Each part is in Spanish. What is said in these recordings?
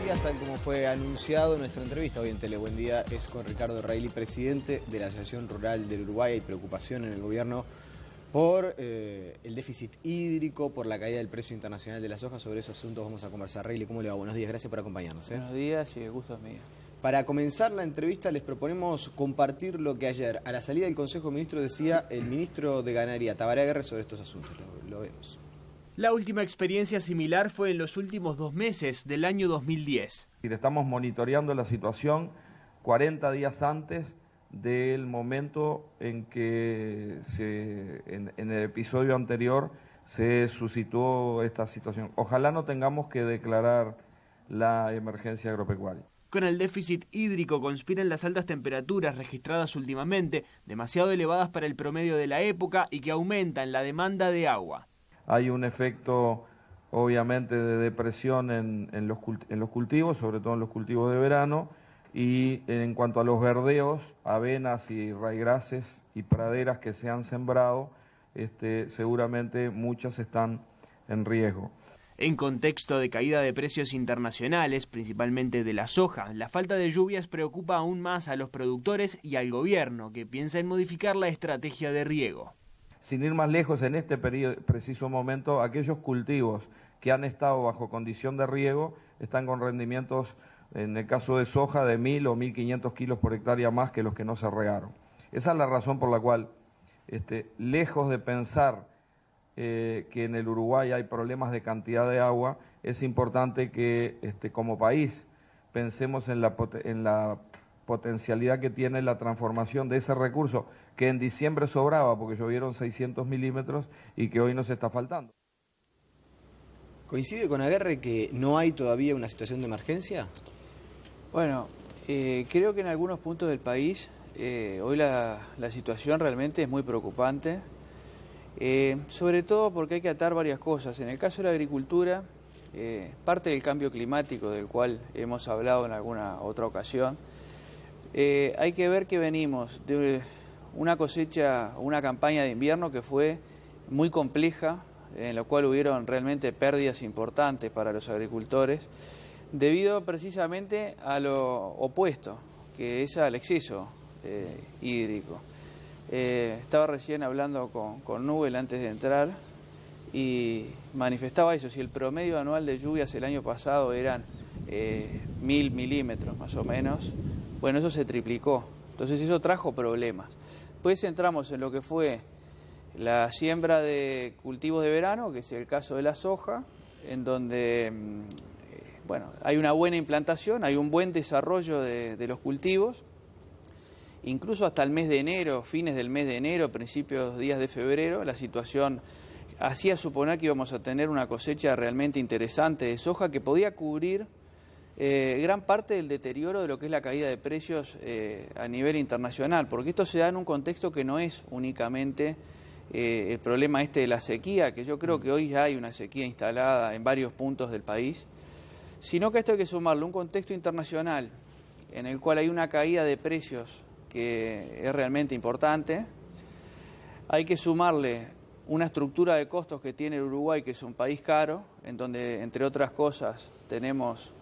días, tal como fue anunciado. Nuestra entrevista hoy en Tele Buen Día es con Ricardo Reilly, presidente de la Asociación Rural del Uruguay. Hay preocupación en el gobierno por el déficit hídrico, por la caída del precio internacional de la soja. Sobre esos asuntos vamos a conversar. Reilly, ¿cómo le va? Buenos días, gracias por acompañarnos. Buenos días y el gusto es mío. Para comenzar la entrevista les proponemos compartir lo que ayer, a la salida del Consejo de Ministros, decía el ministro de Ganadería, Tabaré Aguirre, sobre estos asuntos. Lo vemos. La última experiencia similar fue en los últimos 2 meses del año 2010. Estamos monitoreando la situación 40 días antes del momento en que en el episodio anterior se suscitó esta situación. Ojalá no tengamos que declarar la emergencia agropecuaria. Con el déficit hídrico conspiran las altas temperaturas registradas últimamente, demasiado elevadas para el promedio de la época y que aumentan la demanda de agua. Hay un efecto, obviamente, de depresión en los cultivos, sobre todo en los cultivos de verano, y en cuanto a los verdeos, avenas y raigrases y praderas que se han sembrado, seguramente muchas están en riesgo. En contexto de caída de precios internacionales, principalmente de la soja, la falta de lluvias preocupa aún más a los productores y al gobierno, que piensa en modificar la estrategia de riego. Sin ir más lejos, en este preciso momento, aquellos cultivos que han estado bajo condición de riego están con rendimientos, en el caso de soja, de 1.000 o 1.500 kilos por hectárea más que los que no se regaron. Esa es la razón por la cual, lejos de pensar que en el Uruguay hay problemas de cantidad de agua, es importante que como país pensemos en la potencialidad que tiene la transformación de ese recurso que en diciembre sobraba porque llovieron 600 milímetros y que hoy nos está faltando. ¿Coincide con Aguirre que no hay todavía una situación de emergencia? Bueno, creo que en algunos puntos del país hoy la situación realmente es muy preocupante. Sobre todo porque hay que atar varias cosas. En el caso de la agricultura, parte del cambio climático del cual hemos hablado en alguna otra ocasión, hay que ver que venimos de una cosecha, una campaña de invierno que fue muy compleja, en la cual hubieron realmente pérdidas importantes para los agricultores, debido precisamente a lo opuesto, que es al exceso hídrico. Estaba recién hablando con Nubel antes de entrar y manifestaba eso: si el promedio anual de lluvias el año pasado eran 1.000 milímetros más o menos, bueno, eso se triplicó, entonces eso trajo problemas. Después entramos en lo que fue la siembra de cultivos de verano, que es el caso de la soja, en donde hay una buena implantación, hay un buen desarrollo de los cultivos. Incluso hasta el mes de enero, fines del mes de enero, principios días de febrero, la situación hacía suponer que íbamos a tener una cosecha realmente interesante de soja que podía cubrir gran parte del deterioro de lo que es la caída de precios a nivel internacional, porque esto se da en un contexto que no es únicamente el problema de la sequía, que yo creo que hoy ya hay una sequía instalada en varios puntos del país, sino que a esto hay que sumarle un contexto internacional en el cual hay una caída de precios que es realmente importante. Hay que sumarle una estructura de costos que tiene el Uruguay, que es un país caro, en donde, entre otras cosas, tenemos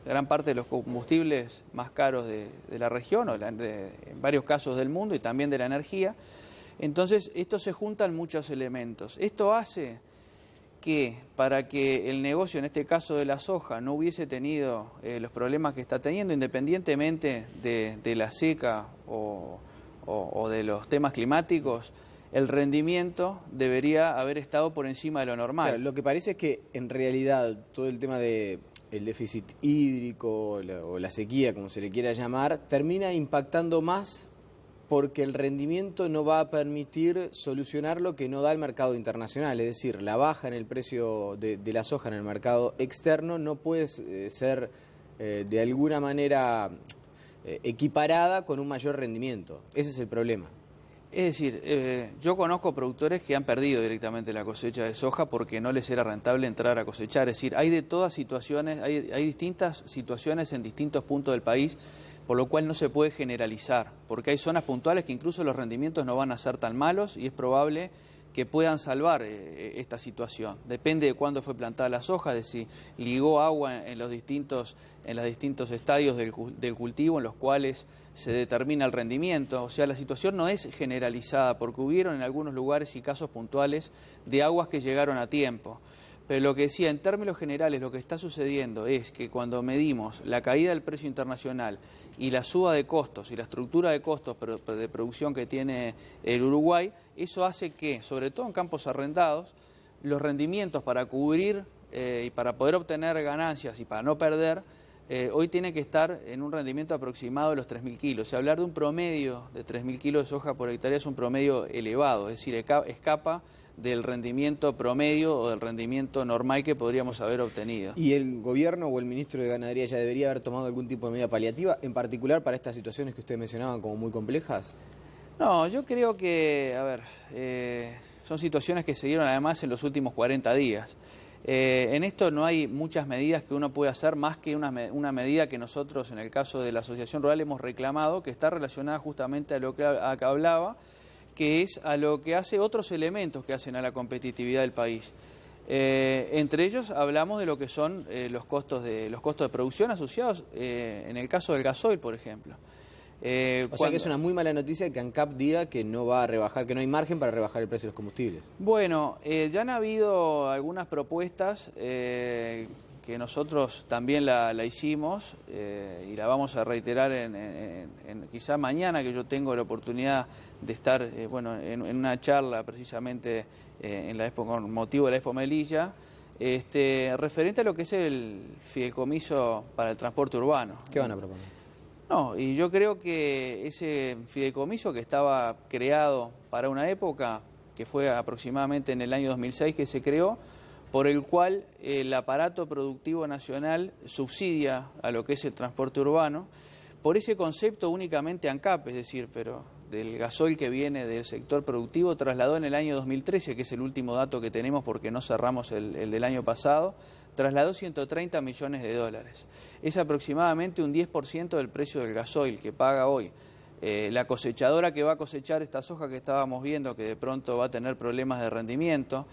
gran parte de los combustibles más caros de la región, o en varios casos del mundo, y también de la energía. Entonces, esto se juntan muchos elementos. Esto hace que, para que el negocio, en este caso de la soja, no hubiese tenido los problemas que está teniendo, independientemente de la seca o de los temas climáticos, el rendimiento debería haber estado por encima de lo normal. Claro, lo que parece es que, en realidad, todo el tema del déficit hídrico o la sequía, como se le quiera llamar, termina impactando más porque el rendimiento no va a permitir solucionar lo que no da el mercado internacional, es decir, la baja en el precio de la soja en el mercado externo no puede ser de alguna manera equiparada con un mayor rendimiento. Ese es el problema. Es decir, yo conozco productores que han perdido directamente la cosecha de soja porque no les era rentable entrar a cosechar. Es decir, hay de todas situaciones, hay distintas situaciones en distintos puntos del país, por lo cual no se puede generalizar, porque hay zonas puntuales que incluso los rendimientos no van a ser tan malos y es probable que puedan salvar esta situación. Depende de cuándo fue plantada la soja, de si ligó agua en los distintos estadios del cultivo en los cuales se determina el rendimiento. O sea, la situación no es generalizada, porque hubieron en algunos lugares y casos puntuales de aguas que llegaron a tiempo. Pero lo que decía, en términos generales, lo que está sucediendo es que cuando medimos la caída del precio internacional y la suba de costos y la estructura de costos de producción que tiene el Uruguay, eso hace que, sobre todo en campos arrendados, los rendimientos para cubrir y para poder obtener ganancias y para no perder, hoy tiene que estar en un rendimiento aproximado de los 3.000 kilos. O sea, hablar de un promedio de 3.000 kilos de soja por hectárea es un promedio elevado, es decir, escapa del rendimiento promedio o del rendimiento normal que podríamos haber obtenido. ¿Y el gobierno o el ministro de Ganadería ya debería haber tomado algún tipo de medida paliativa, en particular para estas situaciones que ustedes mencionaban como muy complejas? No, yo creo que, a ver, son situaciones que se dieron además en los últimos 40 días. En esto no hay muchas medidas que uno puede hacer más que una medida que nosotros, en el caso de la Asociación Rural, hemos reclamado, que está relacionada justamente a lo que acá hablaba, que es a lo que hace otros elementos que hacen a la competitividad del país. Entre ellos hablamos de lo que son los costos de producción asociados, en el caso del gasoil, por ejemplo. O sea que es una muy mala noticia que ANCAP diga que no va a rebajar, que no hay margen para rebajar el precio de los combustibles. Bueno, ya han habido algunas propuestas que nosotros también la hicimos y la vamos a reiterar quizá mañana, que yo tengo la oportunidad de estar en una charla precisamente en la Expo, con motivo de la Expo Melilla, referente a lo que es el fideicomiso para el transporte urbano. ¿Qué van a proponer? No, y yo creo que ese fideicomiso que estaba creado para una época, que fue aproximadamente en el año 2006 que se creó, por el cual el aparato productivo nacional subsidia a lo que es el transporte urbano, por ese concepto únicamente ANCAP, es decir, pero del gasoil que viene del sector productivo, trasladó en el año 2013, que es el último dato que tenemos porque no cerramos el del año pasado, trasladó 130 millones de dólares. Es aproximadamente un 10% del precio del gasoil que paga hoy la cosechadora que va a cosechar esta soja que estábamos viendo, que de pronto va a tener problemas de rendimiento,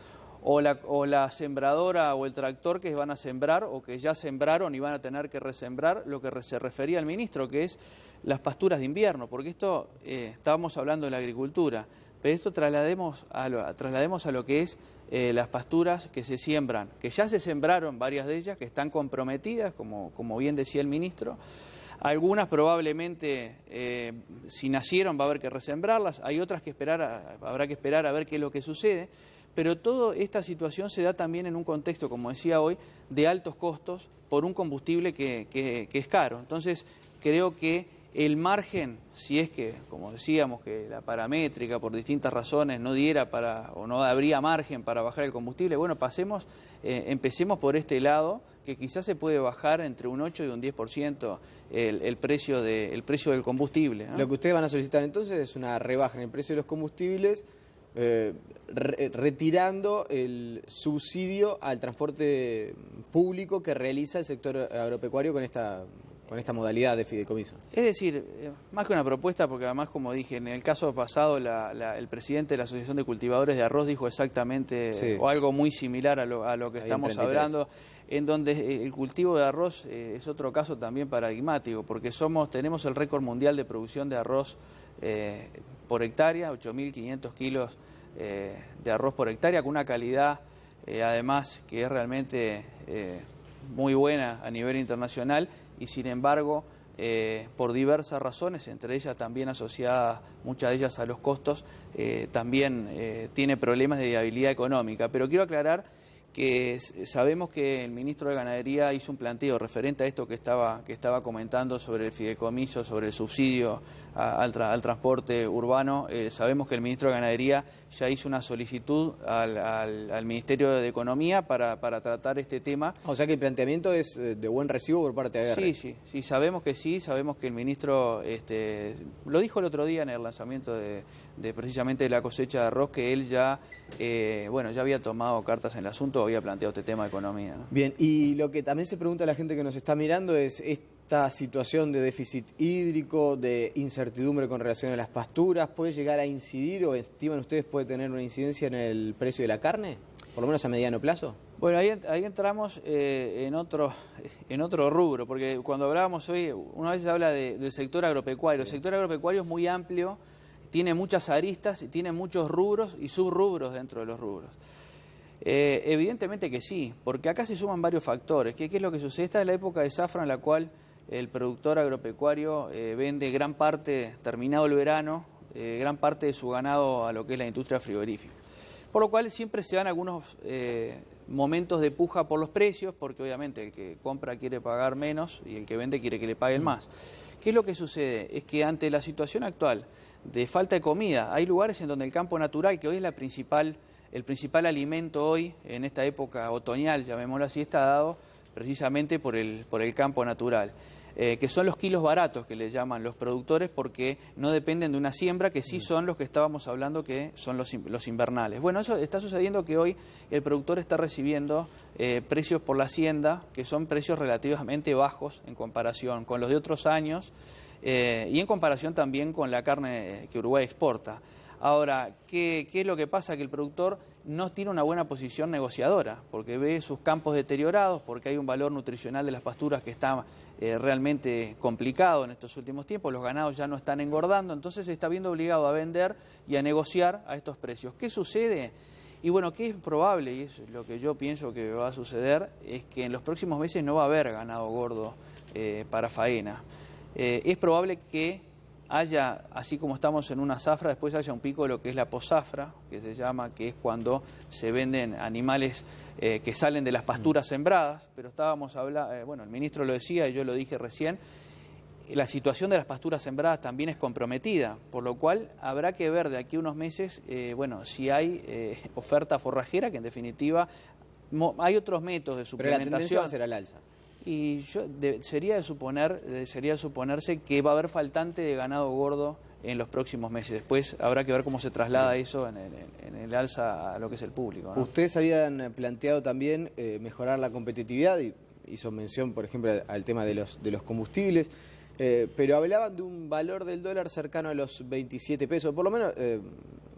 o la sembradora o el tractor que van a sembrar o que ya sembraron y van a tener que resembrar, lo que se refería al ministro, que es las pasturas de invierno, porque esto, estábamos hablando de la agricultura, pero esto traslademos a lo que es las pasturas que se siembran, que ya se sembraron varias de ellas, que están comprometidas, como bien decía el ministro. Algunas probablemente, si nacieron, va a haber que resembrarlas, hay otras que habrá que esperar a ver qué es lo que sucede. Pero toda esta situación se da también en un contexto, como decía hoy, de altos costos por un combustible que es caro. Entonces, creo que el margen, si es que, como decíamos, que la paramétrica por distintas razones no diera o no habría margen para bajar el combustible, bueno, empecemos por este lado, que quizás se puede bajar entre un 8 y un 10% el precio del combustible, ¿no? Lo que ustedes van a solicitar entonces es una rebaja en el precio de los combustibles, retirando el subsidio al transporte público que realiza el sector agropecuario con esta modalidad de fideicomiso. Es decir, más que una propuesta, porque además, como dije, en el caso pasado el presidente de la Asociación de Cultivadores de Arroz dijo exactamente o algo muy similar a lo que estamos hablando, en donde el cultivo de arroz es otro caso también paradigmático, porque tenemos el récord mundial de producción de arroz por hectárea, 8.500 kilos de arroz por hectárea, con una calidad además que es realmente muy buena a nivel internacional, y sin embargo, por diversas razones, entre ellas también asociadas, muchas de ellas a los costos, también tiene problemas de viabilidad económica. Pero quiero aclarar que sabemos que el ministro de Ganadería hizo un planteo referente a esto que estaba comentando sobre el fideicomiso, sobre el subsidio al transporte urbano. Sabemos que el ministro de Ganadería ya hizo una solicitud al Ministerio de Economía para tratar este tema. O sea que el planteamiento es de buen recibo por parte de AGR. Sí, sabemos que el ministro lo dijo el otro día en el lanzamiento de precisamente de la cosecha de arroz, que él ya había tomado cartas en el asunto, eso había planteado este tema de economía, ¿no? Bien, y lo que también se pregunta a la gente que nos está mirando es esta situación de déficit hídrico, de incertidumbre con relación a las pasturas, ¿puede llegar a incidir o estiman ustedes puede tener una incidencia en el precio de la carne? Por lo menos a mediano plazo. Bueno, ahí entramos en otro rubro, porque cuando hablábamos hoy, una vez se habla del sector agropecuario. Sí. El sector agropecuario es muy amplio, tiene muchas aristas y tiene muchos rubros y subrubros dentro de los rubros. Evidentemente que sí, porque acá se suman varios factores. ¿Qué es lo que sucede? Esta es la época de zafra en la cual el productor agropecuario vende gran parte, terminado el verano, gran parte de su ganado a lo que es la industria frigorífica. Por lo cual siempre se dan algunos momentos de puja por los precios, porque obviamente el que compra quiere pagar menos y el que vende quiere que le paguen más. ¿Qué es lo que sucede? Es que ante la situación actual de falta de comida, hay lugares en donde el campo natural, que hoy es el principal alimento hoy, en esta época otoñal, llamémoslo así, está dado precisamente por el campo natural. Que son los kilos baratos que le llaman los productores porque no dependen de una siembra, que sí son los que estábamos hablando que son los invernales. Bueno, eso está sucediendo que hoy el productor está recibiendo precios por la hacienda que son precios relativamente bajos en comparación con los de otros años y en comparación también con la carne que Uruguay exporta. Ahora, ¿qué es lo que pasa? Que el productor no tiene una buena posición negociadora, porque ve sus campos deteriorados, porque hay un valor nutricional de las pasturas que está realmente complicado en estos últimos tiempos, los ganados ya no están engordando, entonces se está viendo obligado a vender y a negociar a estos precios. ¿Qué sucede? Y bueno, ¿qué es probable? Y es lo que yo pienso que va a suceder, es que en los próximos meses no va a haber ganado gordo para faena. Es probable que haya, así como estamos en una zafra, después haya un pico de lo que es la poszafra, que se llama, que es cuando se venden animales que salen de las pasturas sembradas, pero estábamos hablando, bueno, el ministro lo decía y yo lo dije recién, la situación de las pasturas sembradas también es comprometida, por lo cual habrá que ver de aquí a unos meses, bueno, si hay oferta forrajera, que en definitiva hay otros métodos de suplementación. Pero la tendencia va a ser al alza. Y sería de suponerse que va a haber faltante de ganado gordo en los próximos meses. Después habrá que ver cómo se traslada eso en el alza a lo que es el público, ¿no? Ustedes habían planteado también mejorar la competitividad, y hizo mención, por ejemplo, al tema de los combustibles, pero hablaban de un valor del dólar cercano a los 27 pesos. Por lo menos,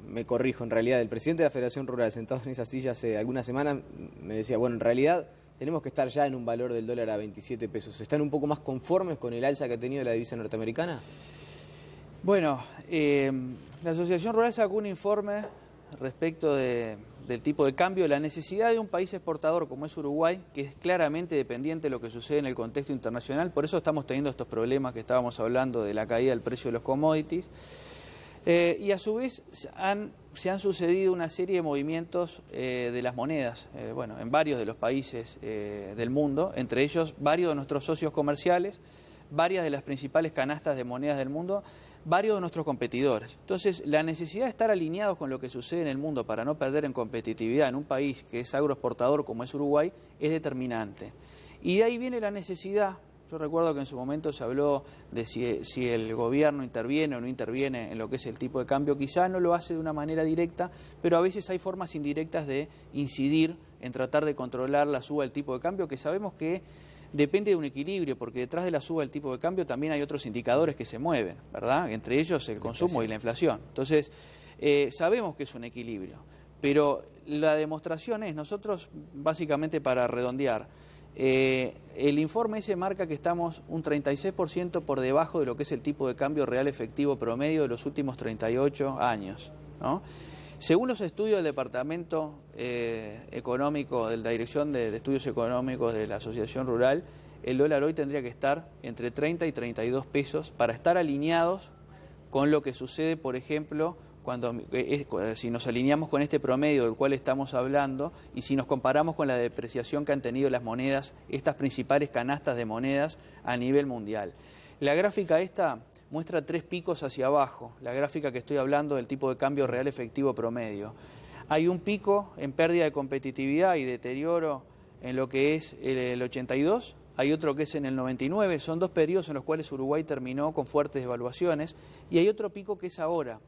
me corrijo, en realidad, el presidente de la Federación Rural, sentado en esa silla hace algunas semanas, me decía, bueno, en realidad tenemos que estar ya en un valor del dólar a 27 pesos. ¿Están un poco más conformes con el alza que ha tenido la divisa norteamericana? Bueno, la Asociación Rural sacó un informe respecto del tipo de cambio, la necesidad de un país exportador como es Uruguay, que es claramente dependiente de lo que sucede en el contexto internacional. Por eso estamos teniendo estos problemas que estábamos hablando de la caída del precio de los commodities. Y a su vez se han sucedido una serie de movimientos de las monedas, bueno, en varios de los países del mundo, entre ellos varios de nuestros socios comerciales, varias de las principales canastas de monedas del mundo, varios de nuestros competidores. Entonces, la necesidad de estar alineados con lo que sucede en el mundo para no perder en competitividad en un país que es agroexportador como es Uruguay es determinante. Y de ahí viene la necesidad. Yo recuerdo que en su momento se habló de si el gobierno interviene o no interviene en lo que es el tipo de cambio. Quizá no lo hace de una manera directa, pero a veces hay formas indirectas de incidir en tratar de controlar la suba del tipo de cambio, que sabemos que depende de un equilibrio, porque detrás de la suba del tipo de cambio también hay otros indicadores que se mueven, ¿verdad? Entre ellos el consumo y la inflación. Entonces, sabemos que es un equilibrio, pero la demostración es, nosotros básicamente para redondear, el informe ese marca que estamos un 36% por debajo de lo que es el tipo de cambio real efectivo promedio de los últimos 38 años, ¿no? Según los estudios del Departamento Económico, de la Dirección de Estudios Económicos de la Asociación Rural, el dólar hoy tendría que estar entre 30 y 32 pesos para estar alineados con lo que sucede, por ejemplo, si nos alineamos con este promedio del cual estamos hablando y si nos comparamos con la depreciación que han tenido las monedas, estas principales canastas de monedas a nivel mundial. La gráfica esta muestra 3 picos hacia abajo, la gráfica que estoy hablando del tipo de cambio real efectivo promedio. Hay un pico en pérdida de competitividad y deterioro en lo que es el 82, hay otro que es en el 99, son 2 periodos en los cuales Uruguay terminó con fuertes devaluaciones y hay otro pico que es ahora.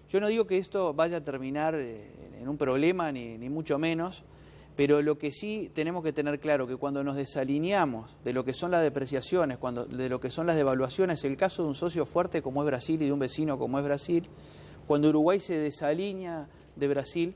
Yo no digo que esto vaya a terminar en un problema, ni mucho menos, Pero lo que sí tenemos que tener claro que cuando nos desalineamos de lo que son las depreciaciones, de lo que son las devaluaciones, el caso de un socio fuerte como es Brasil y de un vecino como es Brasil, cuando Uruguay se desalinea de Brasil,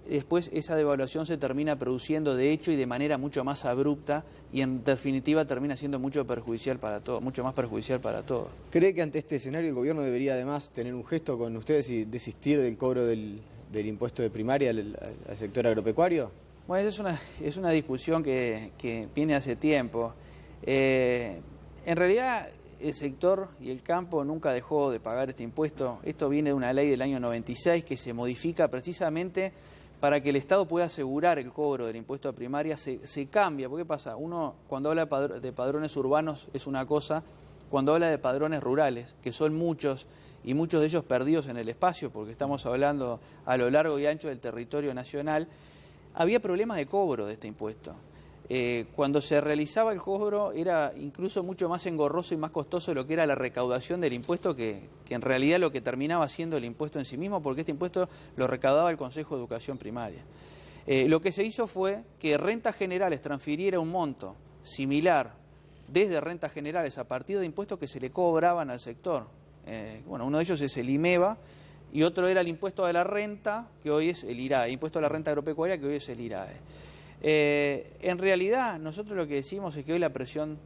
después esa devaluación se termina produciendo de hecho y de manera mucho más abrupta y en definitiva termina siendo mucho más perjudicial para todos. ¿Cree que ante este escenario el gobierno debería además tener un gesto con ustedes y desistir del cobro del impuesto de primaria al sector agropecuario? Bueno, es una discusión que viene hace tiempo. En realidad el sector y el campo nunca dejó de pagar este impuesto. Esto viene de una ley del año 96 que se modifica precisamente para que el Estado pueda asegurar el cobro del impuesto a primaria. Se cambia, porque ¿qué pasa? Uno cuando habla de padrones urbanos es una cosa, cuando habla de padrones rurales, que son muchos y muchos de ellos perdidos en el espacio, porque estamos hablando a lo largo y ancho del territorio nacional, había problemas de cobro de este impuesto. Cuando se realizaba el cobro era incluso mucho más engorroso y más costoso de lo que era la recaudación del impuesto que en realidad lo que terminaba siendo el impuesto en sí mismo, porque este impuesto lo recaudaba el Consejo de Educación Primaria. Lo que se hizo fue que Rentas Generales transfiriera un monto similar desde Rentas Generales a partir de impuestos que se le cobraban al sector. Uno de ellos es el IMEVA, y otro era el impuesto a la renta, que hoy es el IRAE, impuesto a la renta agropecuaria, que hoy es el IRAE. En realidad, nosotros lo que decimos es que hoy la presión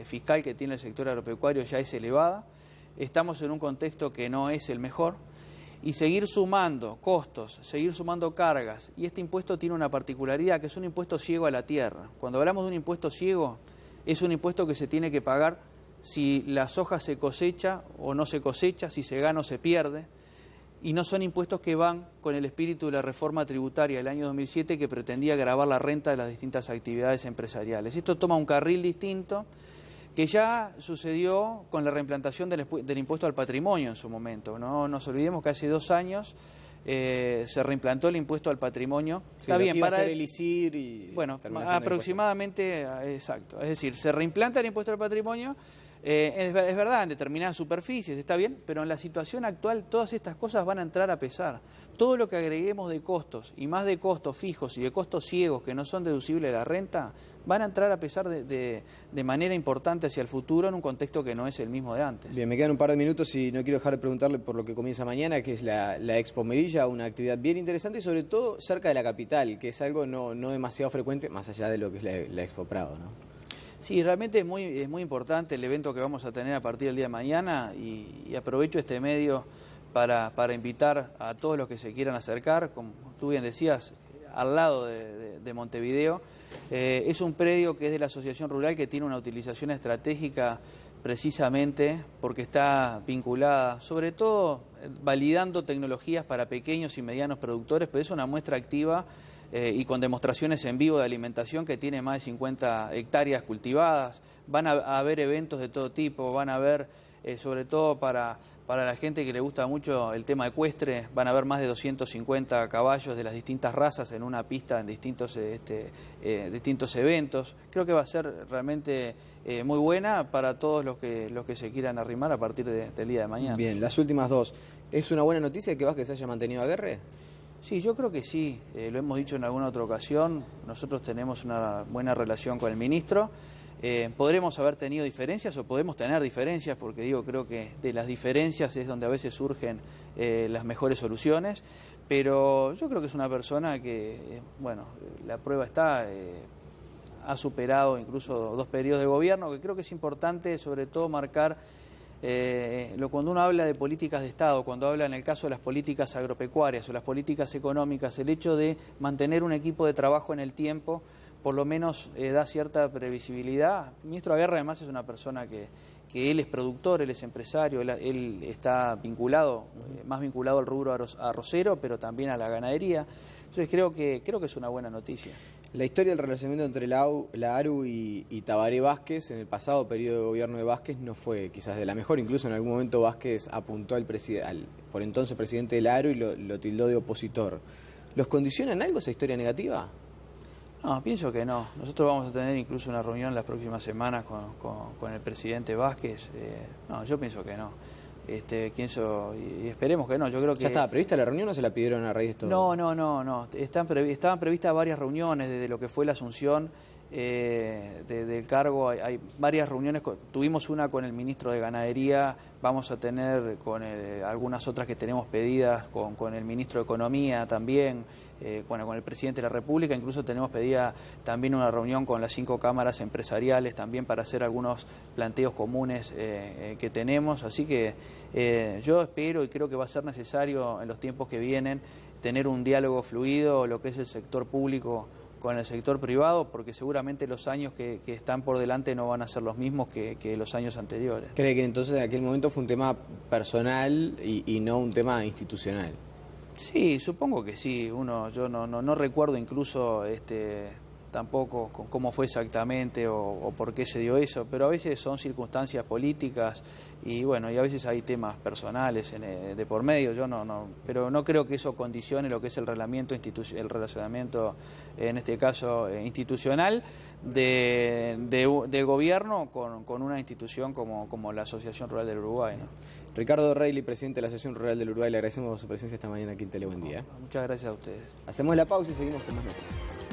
fiscal que tiene el sector agropecuario ya es elevada, estamos en un contexto que no es el mejor, y seguir sumando costos, seguir sumando cargas, y este impuesto tiene una particularidad, que es un impuesto ciego a la tierra. Cuando hablamos de un impuesto ciego, es un impuesto que se tiene que pagar si la soja se cosecha o no se cosecha, si se gana o se pierde, y no son impuestos que van con el espíritu de la reforma tributaria del año 2007 que pretendía gravar la renta de las distintas actividades empresariales. Esto toma un carril distinto que ya sucedió con la reimplantación del impuesto al patrimonio en su momento. No nos olvidemos que hace 2 años se reimplantó el impuesto al patrimonio. Sí, está bien, para el ISIR y... Bueno, aproximadamente, exacto. Es decir, se reimplanta el impuesto al patrimonio. Es verdad, en determinadas superficies, está bien, pero en la situación actual todas estas cosas van a entrar a pesar. Todo lo que agreguemos de costos, y más de costos fijos y de costos ciegos que no son deducibles de la renta, van a entrar a pesar de manera importante hacia el futuro en un contexto que no es el mismo de antes. Bien, me quedan un par de minutos y no quiero dejar de preguntarle por lo que comienza mañana, que es la Expo Melilla, una actividad bien interesante y sobre todo cerca de la capital, que es algo no demasiado frecuente, más allá de lo que es la Expo Prado, ¿no? Sí, realmente es muy importante el evento que vamos a tener a partir del día de mañana y aprovecho este medio para invitar a todos los que se quieran acercar, como tú bien decías, al lado de Montevideo. Es un predio que es de la Asociación Rural que tiene una utilización estratégica precisamente porque está vinculada, sobre todo validando tecnologías para pequeños y medianos productores, pero es una muestra activa y con demostraciones en vivo de alimentación que tiene más de 50 hectáreas cultivadas. Van a haber eventos de todo tipo, van a haber, sobre todo para la gente que le gusta mucho el tema ecuestre, van a haber más de 250 caballos de las distintas razas en una pista en distintos eventos. Creo que va a ser realmente muy buena para todos los que se quieran arrimar a partir del día de mañana. Bien, las últimas dos. ¿Es una buena noticia que Vázquez haya mantenido a Aguerre? Sí, yo creo que sí, lo hemos dicho en alguna otra ocasión, nosotros tenemos una buena relación con el ministro, podremos haber tenido diferencias o podemos tener diferencias, porque creo que de las diferencias es donde a veces surgen las mejores soluciones, pero yo creo que es una persona que, la prueba está, ha superado incluso 2 periodos de gobierno, que creo que es importante sobre todo marcar. Cuando uno habla de políticas de Estado, cuando habla en el caso de las políticas agropecuarias o las políticas económicas, el hecho de mantener un equipo de trabajo en el tiempo, por lo menos da cierta previsibilidad. El ministro Aguerre además es una persona que él es productor, él es empresario, él está vinculado, más vinculado al rubro arrocero, pero también a la ganadería. Entonces creo que es una buena noticia. La historia del relacionamiento entre la ARU y Tabaré Vázquez en el pasado periodo de gobierno de Vázquez no fue quizás de la mejor. Incluso en algún momento Vázquez apuntó al por entonces presidente de la ARU y lo tildó de opositor. ¿Los condiciona en algo esa historia negativa? No, pienso que no. Nosotros vamos a tener incluso una reunión las próximas semanas con el presidente Vázquez. No, yo pienso que no. Pienso y esperemos que no. Yo creo que ¿Ya estaba prevista la reunión o se la pidieron a raíz de esto? No. Estaban previstas varias reuniones desde lo que fue la asunción del cargo. Hay varias reuniones. Tuvimos una con el ministro de Ganadería, vamos a tener con algunas otras que tenemos pedidas con el ministro de Economía también, con el presidente de la República. Incluso tenemos pedida también una reunión con las 5 cámaras empresariales también para hacer algunos planteos comunes que tenemos. Así que yo espero y creo que va a ser necesario en los tiempos que vienen tener un diálogo fluido, lo que es el sector público con el sector privado, porque seguramente los años que están por delante no van a ser los mismos que los años anteriores. ¿Cree que entonces en aquel momento fue un tema personal y no un tema institucional? Sí, supongo que sí. Yo no recuerdo incluso tampoco cómo fue exactamente o por qué se dio eso, pero a veces son circunstancias políticas y bueno, y a veces hay temas personales de por medio. Pero no creo que eso condicione lo que es el relacionamiento, en este caso institucional, del gobierno con una institución como la Asociación Rural del Uruguay, ¿no? Ricardo Reilly, presidente de la Asociación Rural del Uruguay, le agradecemos su presencia esta mañana aquí en Tele Buen Día. Muchas gracias a ustedes. Hacemos la pausa y seguimos con más noticias.